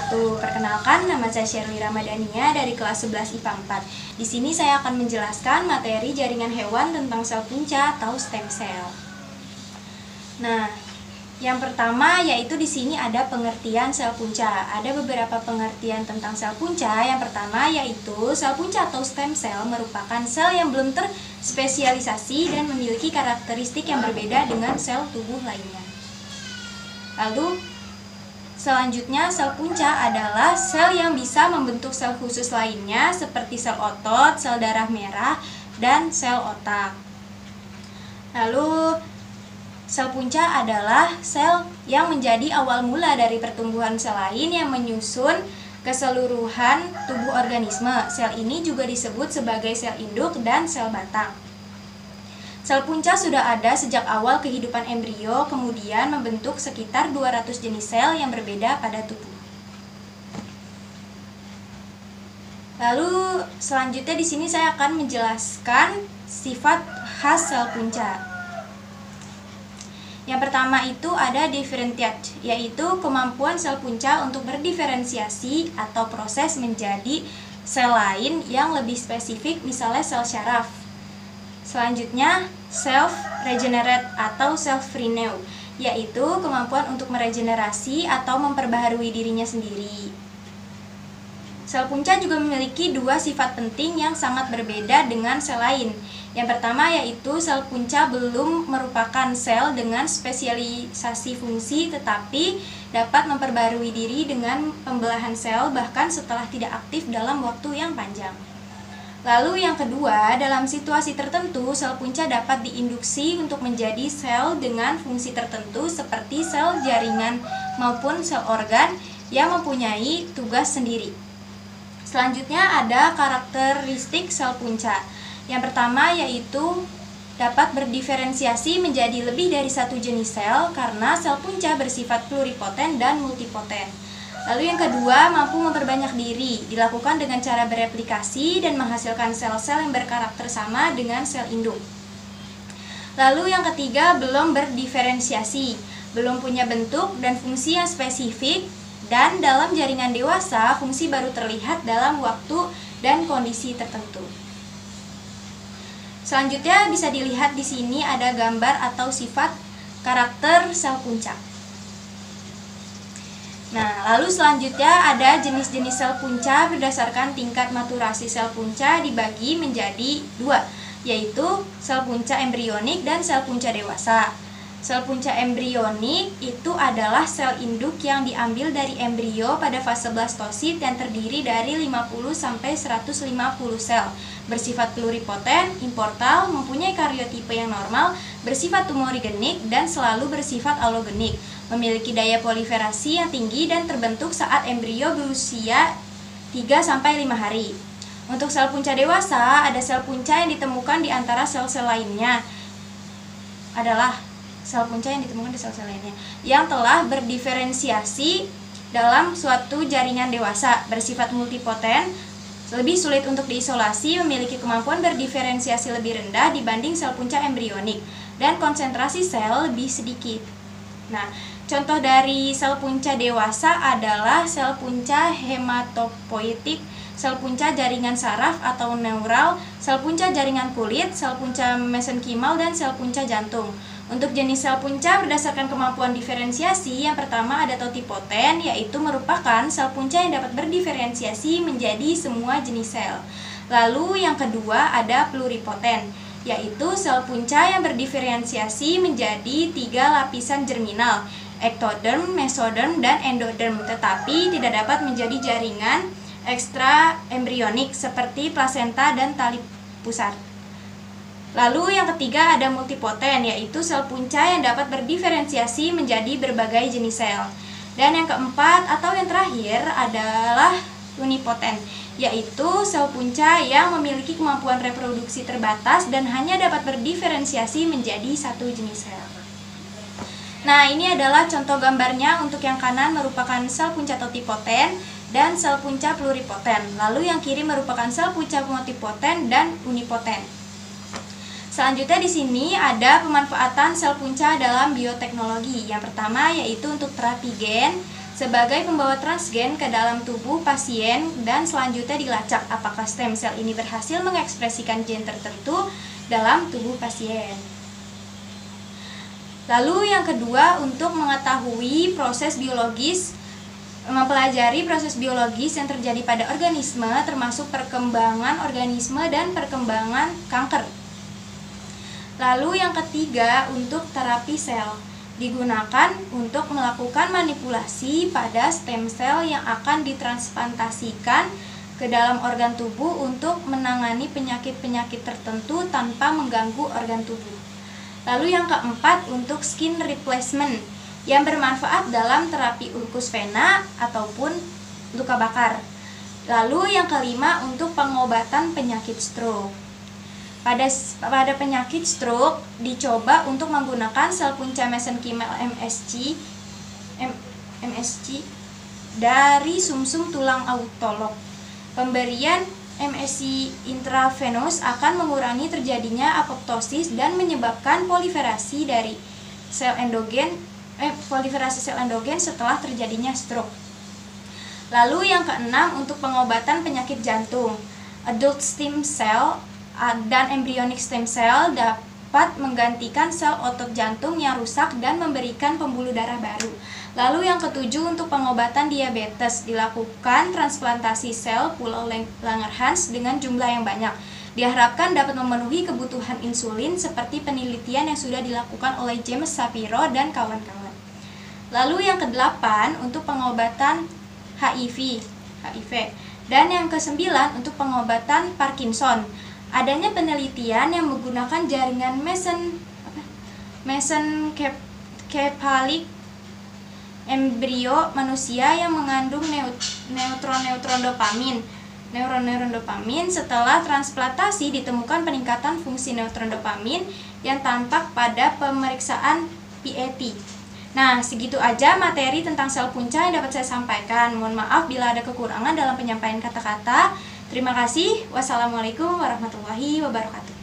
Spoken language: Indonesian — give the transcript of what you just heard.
wabarakatuh. Perkenalkan, nama saya Sherly Ramadhania dari kelas 11 IPA 4. Di sini saya akan menjelaskan materi jaringan hewan tentang sel punca atau stem cell. Nah, yang pertama yaitu di sini ada pengertian sel punca. Ada beberapa pengertian tentang sel punca. Yang pertama yaitu sel punca atau stem cell merupakan sel yang belum terspesialisasi dan memiliki karakteristik yang berbeda dengan sel tubuh lainnya. Lalu selanjutnya sel punca adalah sel yang bisa membentuk sel khusus lainnya seperti sel otot, sel darah merah, dan sel otak. Lalu sel punca adalah sel yang menjadi awal mula dari pertumbuhan sel lain yang menyusun keseluruhan tubuh organisme. Sel ini juga disebut sebagai sel induk dan sel batang. Sel punca sudah ada sejak awal kehidupan embrio, kemudian membentuk sekitar 200 jenis sel yang berbeda pada tubuh. Lalu selanjutnya di sini saya akan menjelaskan sifat khas sel punca. Yang pertama itu ada differentiate, yaitu kemampuan sel punca untuk berdiferensiasi atau proses menjadi sel lain yang lebih spesifik, misalnya sel syaraf. Selanjutnya, self-regenerate atau self-renew, yaitu kemampuan untuk meregenerasi atau memperbaharui dirinya sendiri. Sel punca juga memiliki dua sifat penting yang sangat berbeda dengan sel lain. Yang pertama yaitu sel punca belum merupakan sel dengan spesialisasi fungsi, tetapi dapat memperbarui diri dengan pembelahan sel bahkan setelah tidak aktif dalam waktu yang panjang. Lalu yang kedua, dalam situasi tertentu, sel punca dapat diinduksi untuk menjadi sel dengan fungsi tertentu seperti sel jaringan maupun sel organ yang mempunyai tugas sendiri. Selanjutnya ada karakteristik sel punca. Yang pertama yaitu dapat berdiferensiasi menjadi lebih dari satu jenis sel karena sel punca bersifat pluripoten dan multipoten. Lalu yang kedua, mampu memperbanyak diri, dilakukan dengan cara bereplikasi dan menghasilkan sel-sel yang berkarakter sama dengan sel induk. Lalu yang ketiga, belum berdiferensiasi, belum punya bentuk dan fungsi yang spesifik, dan dalam jaringan dewasa, fungsi baru terlihat dalam waktu dan kondisi tertentu. Selanjutnya bisa dilihat di sini ada gambar atau sifat karakter sel punca. Nah, lalu selanjutnya ada jenis-jenis sel punca berdasarkan tingkat maturasi sel punca dibagi menjadi dua, yaitu sel punca embrionik dan sel punca dewasa. Sel punca embrionik itu adalah sel induk yang diambil dari embrio pada fase blastosit yang terdiri dari 50-150 sel, bersifat pluripoten, importal, mempunyai karyotipe yang normal, bersifat tumorigenik, dan selalu bersifat allogenik, memiliki daya proliferasi yang tinggi dan terbentuk saat embrio berusia 3-5 hari. Untuk sel punca dewasa, ada sel punca yang ditemukan di antara sel-sel lainnya yang telah berdiferensiasi dalam suatu jaringan dewasa, bersifat multipoten, lebih sulit untuk diisolasi, memiliki kemampuan berdiferensiasi lebih rendah dibanding sel punca embrionik, dan konsentrasi sel lebih sedikit. Nah, contoh dari sel punca dewasa adalah sel punca hematopoietik, sel punca jaringan saraf atau neural, sel punca jaringan kulit, sel punca mesenkimal, dan sel punca jantung. Untuk jenis sel punca berdasarkan kemampuan diferensiasi, yang pertama ada totipoten, yaitu merupakan sel punca yang dapat berdiferensiasi menjadi semua jenis sel. Lalu yang kedua ada pluripoten, yaitu sel punca yang berdiferensiasi menjadi 3 lapisan germinal, ektoderm, mesoderm, dan endoderm, tetapi tidak dapat menjadi jaringan ekstra embrionik seperti plasenta dan tali pusar. Lalu yang ketiga ada multipoten, yaitu sel punca yang dapat berdiferensiasi menjadi berbagai jenis sel. Dan yang keempat atau yang terakhir adalah unipoten, yaitu sel punca yang memiliki kemampuan reproduksi terbatas dan hanya dapat berdiferensiasi menjadi satu jenis sel. Nah, ini adalah contoh gambarnya. Untuk yang kanan merupakan sel punca totipoten dan sel punca pluripoten. Lalu yang kiri merupakan sel punca multipoten dan unipoten. Selanjutnya di sini ada pemanfaatan sel punca dalam bioteknologi. Yang pertama yaitu untuk terapi gen. sebagai pembawa transgen ke dalam tubuh pasien dan selanjutnya dilacak apakah stem cell ini berhasil mengekspresikan gen tertentu dalam tubuh pasien. Lalu yang kedua, untuk mengetahui proses biologis, mempelajari proses biologis yang terjadi pada organisme termasuk perkembangan organisme dan perkembangan kanker. Lalu yang ketiga, untuk terapi sel, digunakan untuk melakukan manipulasi pada stem cell yang akan ditransplantasikan ke dalam organ tubuh untuk menangani penyakit-penyakit tertentu tanpa mengganggu organ tubuh. Lalu yang keempat, untuk skin replacement yang bermanfaat dalam terapi ulkus vena ataupun luka bakar. Lalu yang kelima, untuk pengobatan penyakit stroke. Pada penyakit stroke dicoba untuk menggunakan sel punca mesenchymal MSC dari sumsum tulang autolog. Pemberian MSC intravenous akan mengurangi terjadinya apoptosis dan menyebabkan proliferasi sel endogen setelah terjadinya stroke. Lalu yang keenam, untuk pengobatan penyakit jantung. Adult stem cell dan embryonic stem cell dapat menggantikan sel otot jantung yang rusak dan memberikan pembuluh darah baru. Lalu yang ketujuh, untuk pengobatan diabetes, dilakukan transplantasi sel pulau Langerhans dengan jumlah yang banyak. Diharapkan dapat memenuhi kebutuhan insulin seperti penelitian yang sudah dilakukan oleh James Shapiro dan kawan-kawan. Lalu yang kedelapan, untuk pengobatan HIV. Dan yang kesembilan, untuk pengobatan Parkinson. Adanya penelitian yang menggunakan jaringan mesencephalic embrio manusia yang mengandung neutron dopamin. Neuron dopamin setelah transplantasi ditemukan peningkatan fungsi neutron dopamin yang tampak pada pemeriksaan PET. Nah, segitu aja materi tentang sel punca yang dapat saya sampaikan. Mohon maaf bila ada kekurangan dalam penyampaian kata-kata. Terima kasih. Wassalamualaikum warahmatullahi wabarakatuh.